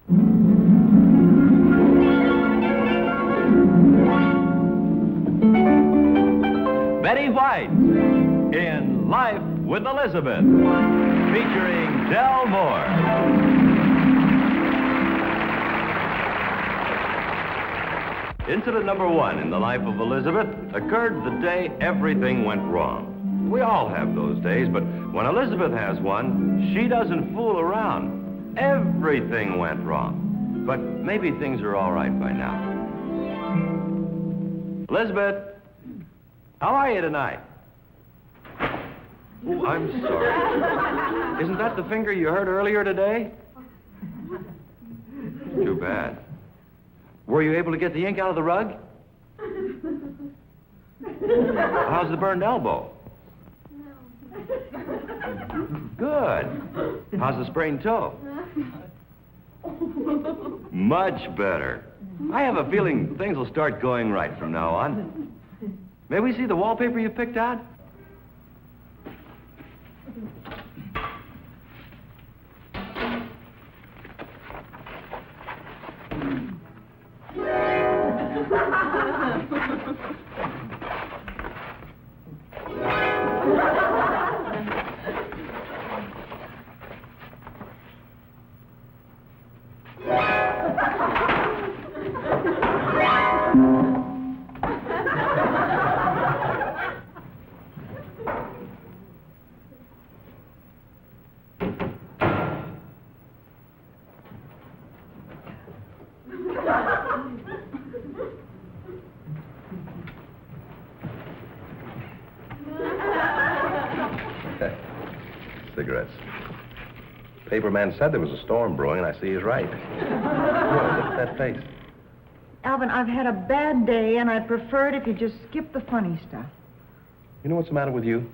Betty White in Life with Elizabeth, featuring Del Moore. Incident number 1 in the life of Elizabeth occurred the day everything went wrong. We all have those days, but when Elizabeth has one, she doesn't fool around. Everything went wrong. But maybe things are all right by now. Elizabeth, how are you tonight? Oh, I'm sorry. Isn't that the finger you hurt earlier today? Too bad. Were you able to get the ink out of the rug? How's the burned elbow? Good. How's the sprained toe? Much better. I have a feeling things will start going right from now on. May we see the wallpaper you picked out? Cigarettes. Paperman said there was a storm brewing, and I see he's right. Look at that face. Alvin, I've had a bad day, and I'd prefer it if you just skip the funny stuff. You know what's the matter with you?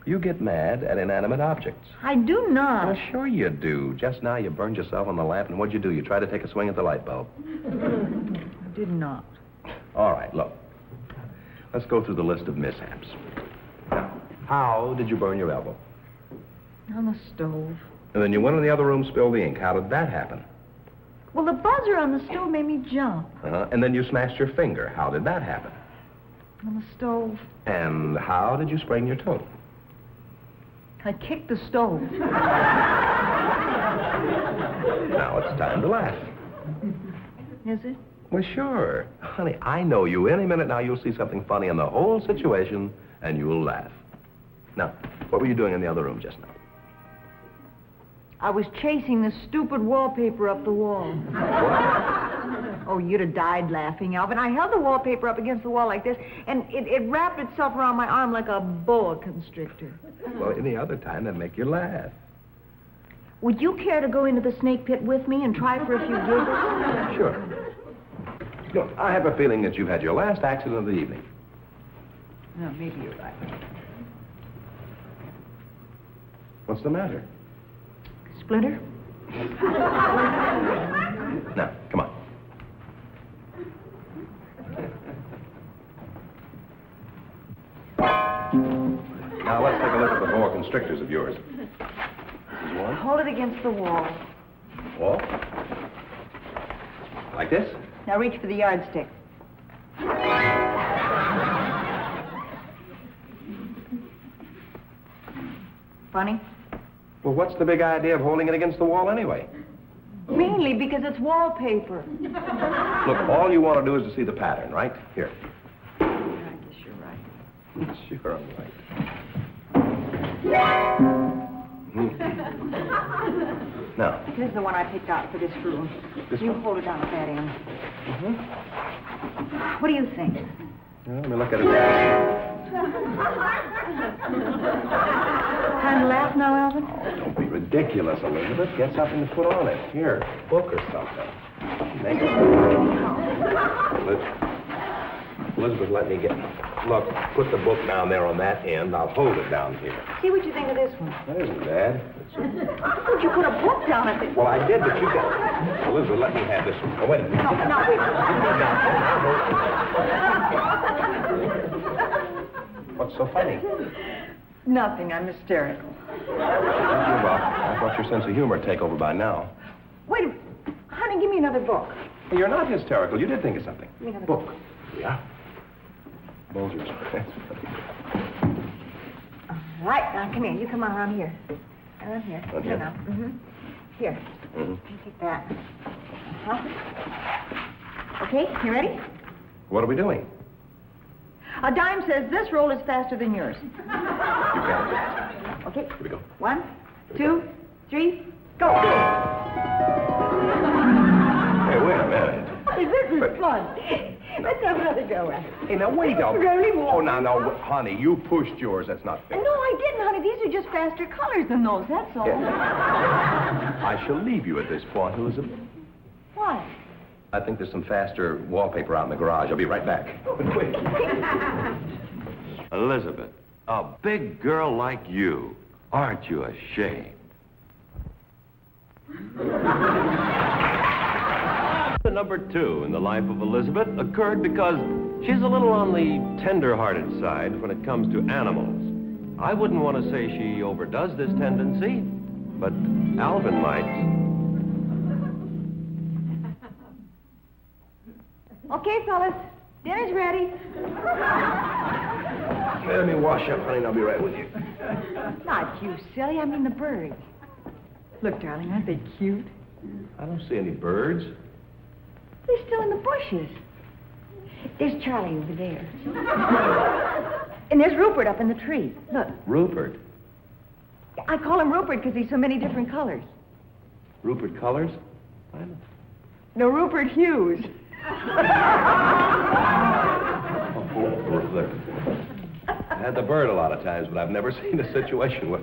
You get mad at inanimate objects. I do not. Well, sure you do. Just now you burned yourself on the lamp, and what'd you do? You tried to take a swing at the light bulb. I did not. All right, look. Let's go through the list of mishaps. Now, how did you burn your elbow? On the stove. And then you went in the other room, spilled the ink. How did that happen? Well, the buzzer on the stove made me jump. And then you smashed your finger. How did that happen? On the stove. And how did you sprain your toe? I kicked the stove. Now it's time to laugh. Is it? Well, sure. Honey, I know you. Any minute now you'll see something funny in the whole situation, and you'll laugh. Now, what were you doing in the other room just now? I was chasing the stupid wallpaper up the wall. What? Oh, you'd have died laughing, Alvin. I held the wallpaper up against the wall like this, and it wrapped itself around my arm like a boa constrictor. Well, any other time that'd make you laugh. Would you care to go into the snake pit with me and try for a few giggles? Sure. Look, I have a feeling that you've had your last accident of the evening. No, maybe you're right. What's the matter? Splinter? Now, come on. Now, let's take a look at the boa constrictors of yours. This is one. Hold it against the wall. Wall. Like this? Now reach for the yardstick. Funny? Well, what's the big idea of holding it against the wall anyway? Mainly because it's wallpaper. Look, all you want to do is to see the pattern, right? Here. I guess you're right. Sure, I'm right. Now. This is the one I picked out for this room. This you one? hold it down at that end. What do you think? Well, let me look at it. Time to laugh now, Alvin? Oh, don't be ridiculous, Elizabeth. Get something to put on it. Here, a book or something. Make it. Elizabeth, let me get... Look, put the book down there on that end. I'll hold it down here. See what you think of this one. That isn't bad. Would you put a book down at this? Well, I did, but you got... Elizabeth, let me have this one. Oh, wait a minute. No, wait. What's so funny? Nothing. I'm hysterical. Well, I thought your sense of humor would take over by now. Wait a minute. me another book. Hey, you're not hysterical. You did think of something. Give me another Book. Yeah. Bulgers. All right, now come here. You come on around here. Around here. Okay. Here now. Here. Mm-hmm. You take that. Okay, you ready? What are we doing? A dime says this roll is faster than yours. You got it. Okay. Here we go. 1, 2, 3, go. Hey, wait a minute. This is fun. Let's have another go at it. Hey, now wait a minute. Really Oh, now, honey, you pushed yours. That's not fair. No, I didn't, honey. These are just faster colors than those, that's all. I shall leave you at this point, Elizabeth. Why? I think there's some faster wallpaper out in the garage. I'll be right back. Wait. Elizabeth, a big girl like you. Aren't you ashamed? Number 2 in the life of Elizabeth occurred because she's a little on the tender-hearted side when it comes to animals. I wouldn't want to say she overdoes this tendency, but Alvin might. Okay, fellas. Dinner's ready. Let me wash up, honey, and I'll be right with you. Not you, silly. I mean the birds. Look, darling, aren't they cute? I don't see any birds. They're still in the bushes. There's Charlie over there. And there's Rupert up in the tree. Look, Rupert. I call him Rupert because he's so many different colors. Rupert Colors? I don't... No, Rupert Hughes. Look. I had the bird a lot of times, but I've never seen a situation where...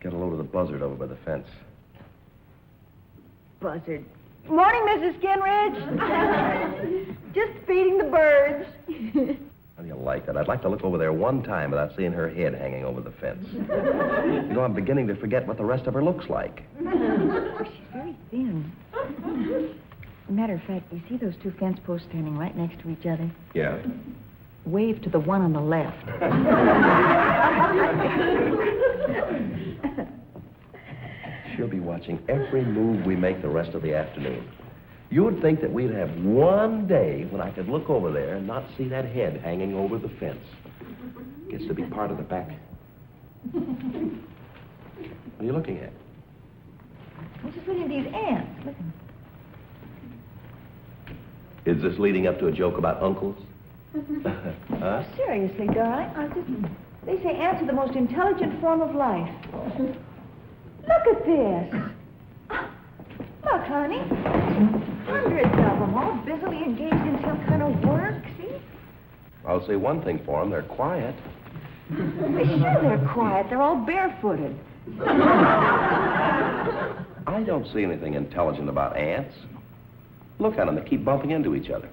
Get a load of the buzzard over by the fence. Buzzard. Morning, Mrs. Skinridge. Just feeding the birds. How do you like that? I'd like to look over there one time without seeing her head hanging over the fence. You know, I'm beginning to forget what the rest of her looks like. Oh, she's very thin. Matter of fact, you see those two fence posts standing right next to each other? Yeah? Wave to the one on the left. She'll be watching every move we make the rest of the afternoon. You would think that we'd have one day when I could look over there and not see that head hanging over the fence. Gets to be part of the back. What are you looking at? I'm just looking at these ants. Look. Is this leading up to a joke about uncles? Huh? Seriously, darling, they say ants are the most intelligent form of life. Look at this. Look, honey. Hundreds of them, all busily engaged in some kind of work, see? I'll say one thing for them. They're quiet. Sure they're quiet. They're all barefooted. I don't see anything intelligent about ants. Look at them. They keep bumping into each other.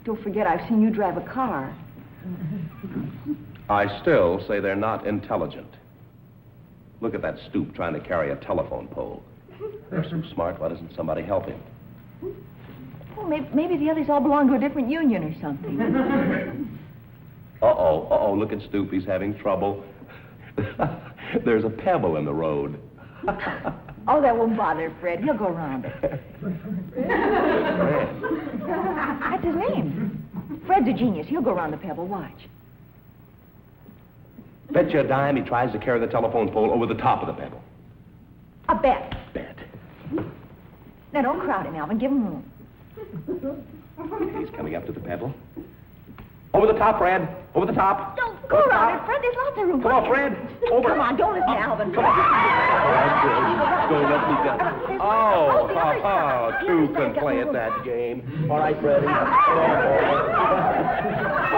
Don't forget, I've seen you drive a car. I still say they're not intelligent. Look at that stoop trying to carry a telephone pole. They're so smart, why doesn't somebody help him? Well, maybe the others all belong to a different union or something. Uh-oh, look at Stoop, he's having trouble. There's a pebble in the road. Oh, that won't bother Fred. He'll go around it. That's his name. Fred's a genius. He'll go around the pebble. Watch. Bet you a dime he tries to carry the telephone pole over the top of the pebble. A bet. Bet. Now, don't crowd him, Alvin. Give him room. He's coming up to the pebble. Over the top, Fred. Over the top. Don't go around it, Fred. There's lots of room. Come on, Fred. Over. Come on, don't listen to Alvin. Come on. Don't let me go. Oh, two can play at that game. All right, Freddie.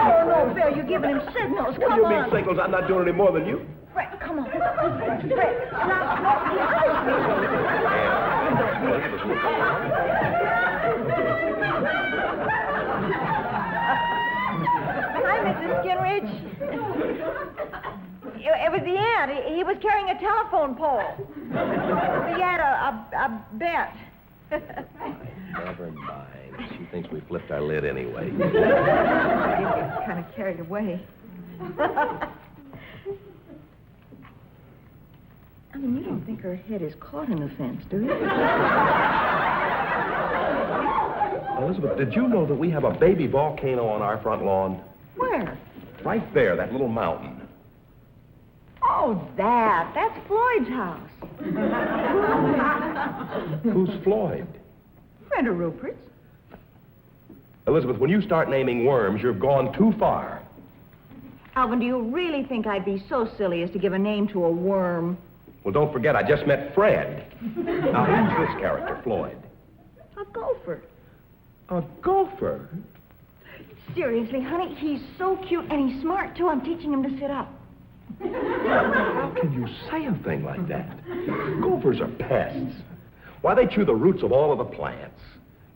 Oh, no, Bill, you're giving him signals. What do Come you on. mean, signals? I'm not doing any more than you. Fred, come on. Fred, Hi, Mrs. Skinridge. It was the ant. He was carrying a telephone pole. We had a bet. Never mind. She thinks we flipped our lid anyway. I did get kind of carried away. mean, you don't think her head is caught in the fence, do you? Elizabeth, did you know that we have a baby volcano on our front lawn? Where? Right there, that little mountain. Oh, that's Floyd's house. Who's Floyd? Friend of Rupert's. Elizabeth, when you start naming worms, you've gone too far. Alvin, do you really think I'd be so silly as to give a name to a worm? Well, don't forget, I just met Fred. Now, who's this character, Floyd? A gopher. A gopher? Seriously, honey, he's so cute and he's smart, too. I'm teaching him to sit up. How can you say a thing like that? Gophers are pests. Why, they chew the roots of all of the plants.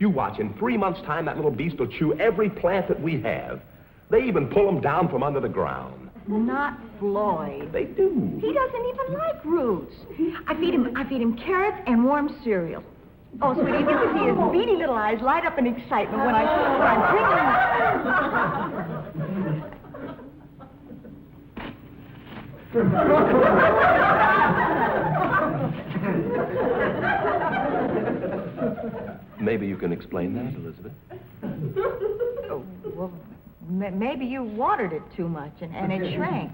You watch, in 3 months' time, that little beast will chew every plant that we have. They even pull them down from under the ground. Not Floyd. They do. He doesn't even like roots. I feed him carrots and warm cereal. Oh, sweetie, if you could see his beady little eyes light up in excitement when Maybe you can explain that, Elizabeth? Oh, well, maybe you watered it too much and it shrank.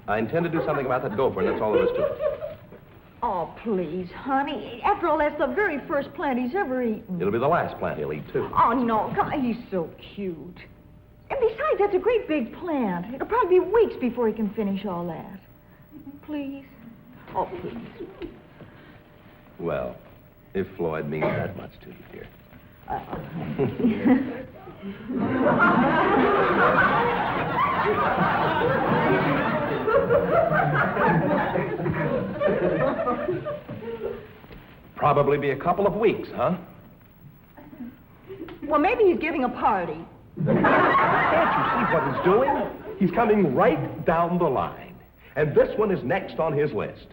I intend to do something about that gopher, and that's all there is to it. Oh, please, honey. After all, that's the very first plant he's ever eaten. It'll be the last plant he'll eat, too. Oh, no, come on. He's so cute. And besides, that's a great big plant. It'll probably be weeks before he can finish all that. Please? Oh, please. Well, if Floyd means that much to you, dear. Probably be a couple of weeks, huh? Well, maybe he's giving a party. Can't you see what he's doing? He's coming right down the line. And this one is next on his list.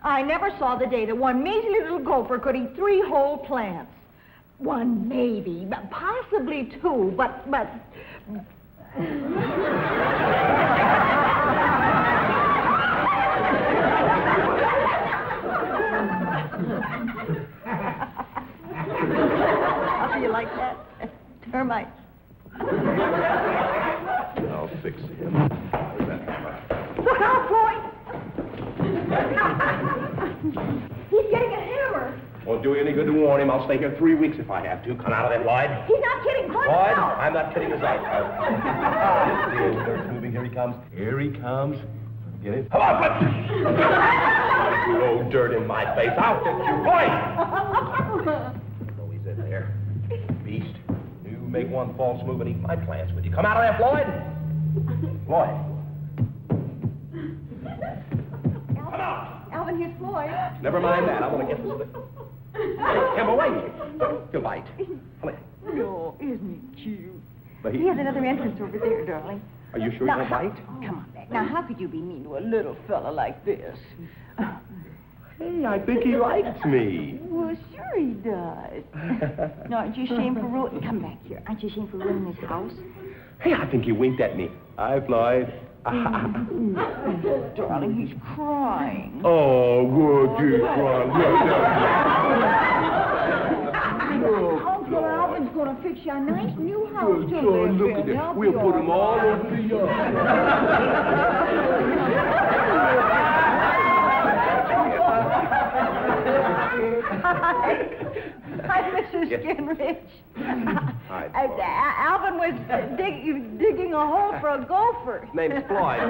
I never saw the day that one measly little gopher could eat 3 whole plants. One maybe, but possibly 2, but... How do you like that? Termites. I'll fix him. Look out, Floyd! He's getting a hammer. Won't do you any good to warn him. I'll stay here 3 weeks if I have to. Come out of there, Lloyd. He's not kidding. Climb Lloyd, out. I'm not kidding his eyes. The old dirt's moving. Here he comes. Here he comes. Get it? Come on, but... You old dirt in my face. I'll fix you, Lloyd! Oh, he's in there. Beast. You make one false move and eat my plants with you. Come out of there, Floyd. Floyd. Come out. Alvin, here's Floyd. Never mind that. I want to get this thing. Come away. Good bite. No, isn't he cute? But He has another entrance over there, darling. Are you sure Now, you don't bite? Come on back. Now, how could you be mean to a little fella like this? Hey, I think he likes me. Well, sure he does. No, aren't you ashamed for ruining... Come back here. Aren't you ashamed for ruining his house? Hey, I think he winked at me. Hi, Floyd. Darling, he's crying. Oh, would you Uncle Alvin's going to fix you a nice new house to Oh, live look in. at it. Help We'll you put them all over the Hi, Mrs. Skinrich. Alvin was digging a hole for a gopher. Name's Floyd.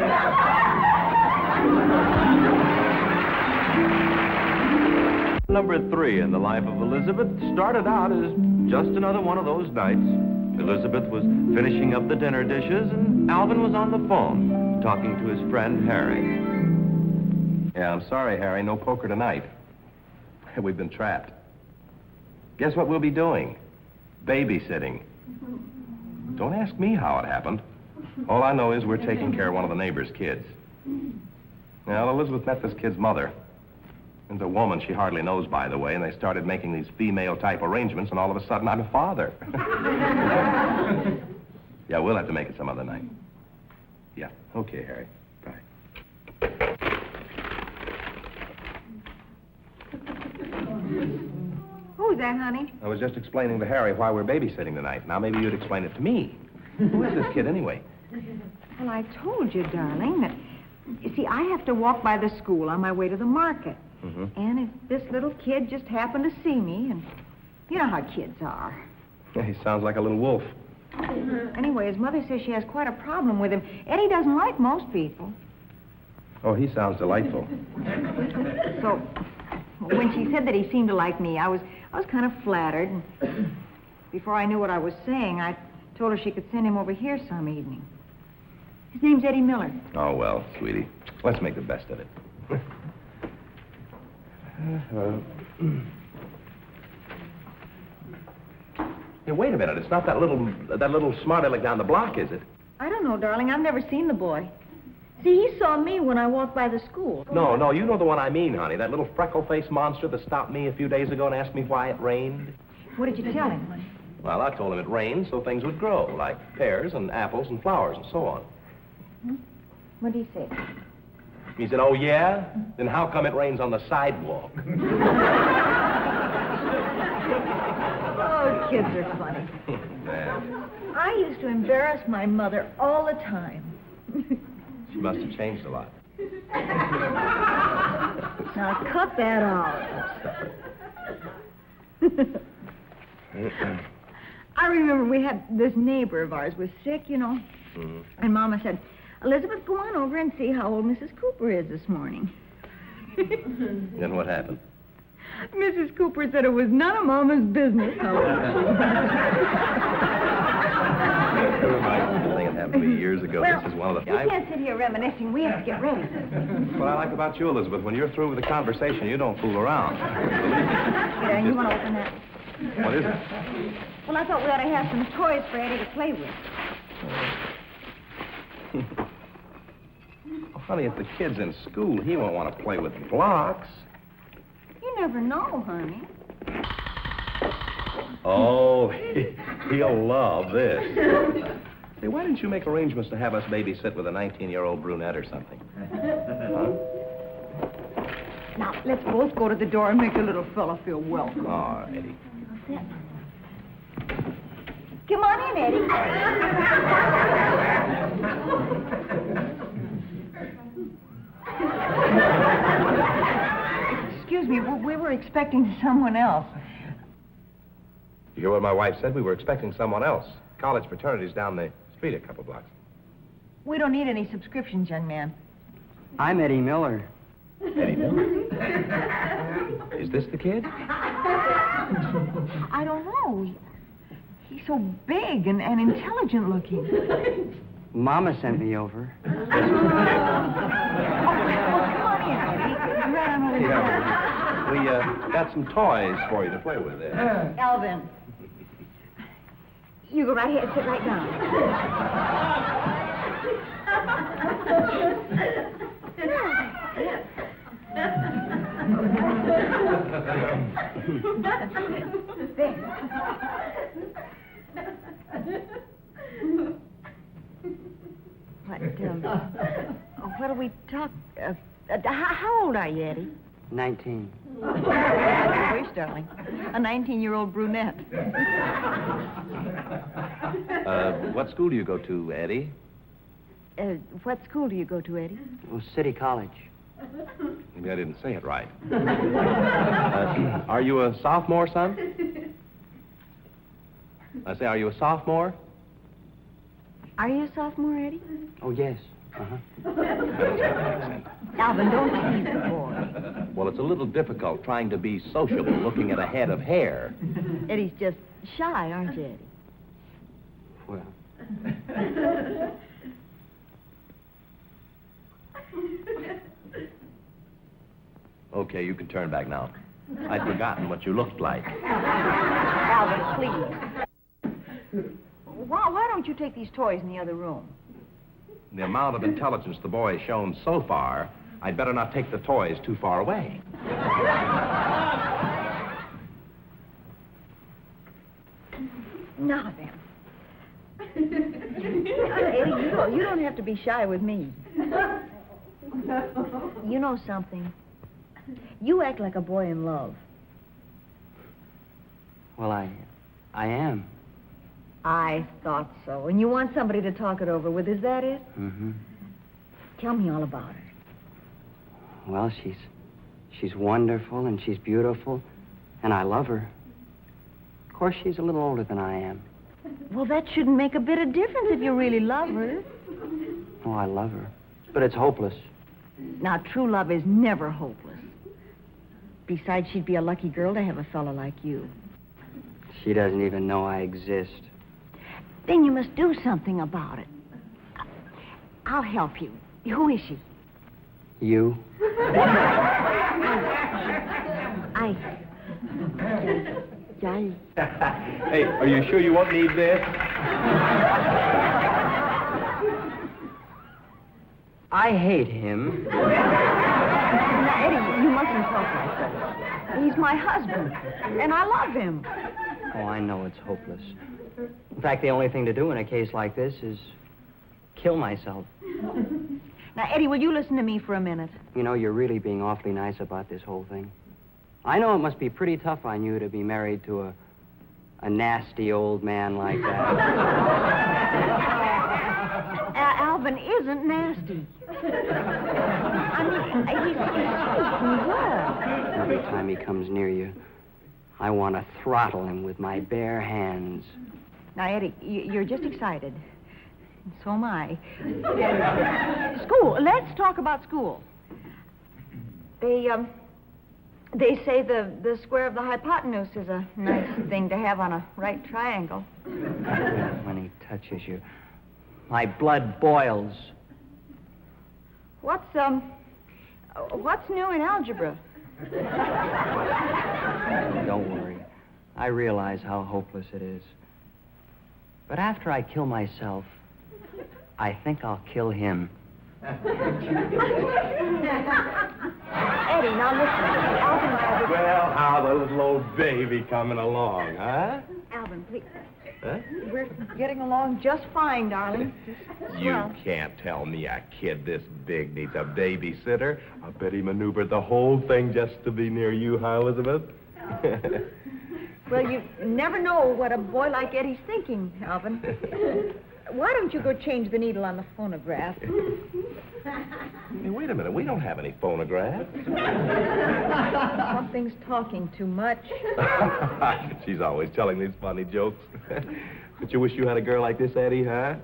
Number 3 in the life of Elizabeth started out as just another one of those nights. Elizabeth was finishing up the dinner dishes, and Alvin was on the phone, talking to his friend Harry. Yeah, I'm sorry, Harry. No poker tonight. We've been trapped. Guess what we'll be doing? Babysitting. Don't ask me how it happened. All I know is we're taking care of one of the neighbor's kids. Well, Elizabeth met this kid's mother. There's a woman she hardly knows, by the way, and they started making these female-type arrangements, and all of a sudden I'm a father. Yeah, we'll have to make it some other night. Yeah, okay, Harry. Bye. Who's that, honey? I was just explaining to Harry why we're babysitting tonight. Now maybe you'd explain it to me. Who is this kid anyway? Well, I told you, darling, that... You see, I have to walk by the school on my way to the market. Mm-hmm. And if this little kid just happened to see me, and you know how kids are. He sounds like a little wolf. Anyway, his mother says she has quite a problem with him. Eddie doesn't like most people. Oh, he sounds delightful. So, when she said that he seemed to like me, I was kind of flattered. And before I knew what I was saying, I told her she could send him over here some evening. His name's Eddie Miller. Oh, well, sweetie, let's make the best of it. Hey, wait a minute. It's not that little smart aleck down the block, is it? I don't know, darling. I've never seen the boy. See, he saw me when I walked by the school. No, you know the one I mean, honey. That little freckle-faced monster that stopped me a few days ago and asked me why it rained. What did you tell him? Well, I told him it rained so things would grow, like pears and apples and flowers and so on. What did he say? He said, oh, yeah? Then how come it rains on the sidewalk? Oh, kids are funny. Man, I used to embarrass my mother all the time. she must have changed a lot. Now, cut that out. I remember we had this neighbor of ours was sick, you know. Mm-hmm. And Mama said, Elizabeth, go on over and see how old Mrs. Cooper is this morning. Then what happened? Mrs. Cooper said it was none of Mama's business how old I think it happened to me years ago. Well, This is one of the... we can't sit here reminiscing. We have to get ready. What I like about you, Elizabeth, when you're through with the conversation, you don't fool around. Here, you want to open that? What is it? Well, I thought we ought to have some toys for Eddie to play with. Oh, honey, if the kid's in school, he won't want to play with blocks. You never know, honey. Oh, he'll love this. Say, why didn't you make arrangements to have us babysit with a 19-year-old brunette or something? Huh? Now, let's both go to the door and make the little fella feel welcome. Oh, Eddie. Come on in, Eddie. Excuse me, we were expecting someone else. You hear what my wife said? We were expecting someone else. College fraternity's down the street a couple blocks. We don't need any subscriptions, young man. I'm Eddie Miller. Eddie Miller? Is this the kid? I don't know. He's so big and intelligent looking. Mama sent me over. Oh, come on in, Eddie. Right on over here. We got some toys for you to play with there. Alvin. You go right ahead and sit right down. What do we talk... how old are you, Eddie? 19. I wish, darling. A 19-year-old brunette. What school do you go to, Eddie? What school do you go to, Eddie? Well, City College. Maybe I didn't say it right. Are you a sophomore, son? I say, are you a sophomore? Are you a sophomore, Eddie? Oh, yes. Uh-huh. Alvin, don't tease the boy. Well, it's a little difficult trying to be sociable looking at a head of hair. Eddie's just shy, aren't you, Eddie? Well, Okay, you can turn back now. I'd forgotten what you looked like. Alvin, please. Why don't you take these toys in the other room? The amount of intelligence the boy has shown so far, I'd better not take the toys too far away. Now then. Eddie, you don't have to be shy with me. You know something? You act like a boy in love. Well, I am. I thought so. And you want somebody to talk it over with, is that it? Mm-hmm. Tell me all about her. Well, she's wonderful and she's beautiful, and I love her. Of course, she's a little older than I am. Well, that shouldn't make a bit of difference if you really love her. Oh, I love her. But it's hopeless. Now, true love is never hopeless. Besides, she'd be a lucky girl to have a fellow like you. She doesn't even know I exist. Then you must do something about it. I'll help you. Who is she? You? I... Hey, are you sure you won't need this? I hate him. Now, Eddie, you mustn't talk like that. He's my husband, and I love him. Oh, I know it's hopeless. In fact, the only thing to do in a case like this is kill myself. Now, Eddie, will you listen to me for a minute? You know, you're really being awfully nice about this whole thing. I know it must be pretty tough on you to be married to a nasty old man like that. Alvin isn't nasty. I mean, he's sweet and good. Every time he comes near you, I want to throttle him with my bare hands. Now, Eddie, you're just excited. So am I. School. Let's talk about school. They say the square of the hypotenuse is a nice thing to have on a right triangle. When he touches you, my blood boils. What's new in algebra? Don't worry. I realize how hopeless it is. But after I kill myself, I think I'll kill him. Eddie, now listen. Alvin, Well, how's the little old baby coming along, huh? Alvin, please. Huh? We're getting along just fine, darling. You Well, can't tell me a kid this big needs a babysitter. I bet he maneuvered the whole thing just to be near you, huh, Elizabeth? well, you never know what a boy like Eddie's thinking, Alvin. Why don't you go change the needle on the phonograph? Hey, wait a minute. We don't have any phonographs. Something's talking too much. She's always telling these funny jokes. But you wish you had a girl like this, Eddie, huh?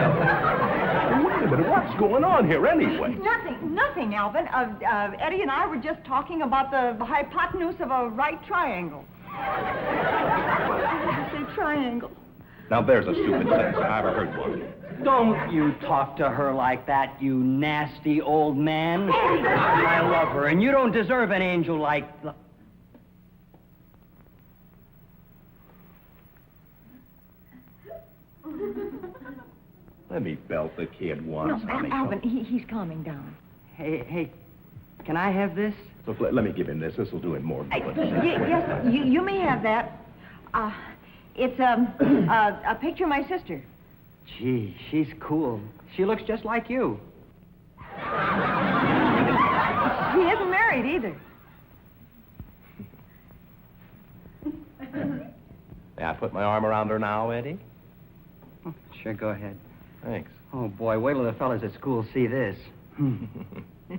Wait a minute, what's going on here anyway? Nothing, Alvin. Eddie and I were just talking about the hypotenuse of a right triangle. Say triangle. Now there's a stupid sentence. I ever heard one. Don't you talk to her like that, you nasty old man. I love her, and you don't deserve an angel like... Let me belt the kid once, No, honey. Alvin, he's calming down. Hey, can I have this? Look, let me give him this. This will do him more good. Yes, you may have that. It's a picture of my sister. Gee, she's cool. She looks just like you. She isn't married either. May I put my arm around her now, Eddie? Oh, sure, go ahead. Thanks. Oh, boy, wait till the fellas at school see this. What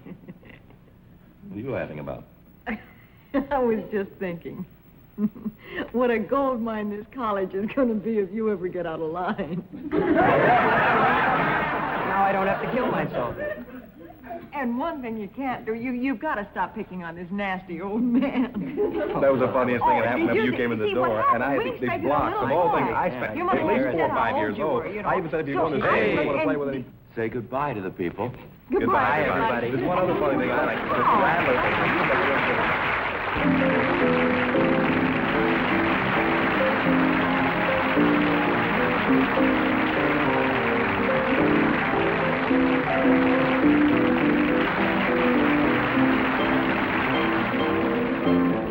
are you laughing about? I was just thinking. What a gold mine this college is going to be if you ever get out of line. Now I don't have to kill myself. And one thing you can't do, you've got to stop picking on this nasty old man. That was the funniest thing that happened did after you you came in the see what door. happened? And I We had these expected a blocks of little all things. boy. I Yeah. spent You at must least have 4 or said 5 how years old you old. were, you know. I even said if you So- want to stay, you want to and- play with any... Say goodbye to the people. Goodbye, everybody. There's one other funny thing I like. The Rattler thing. Honey.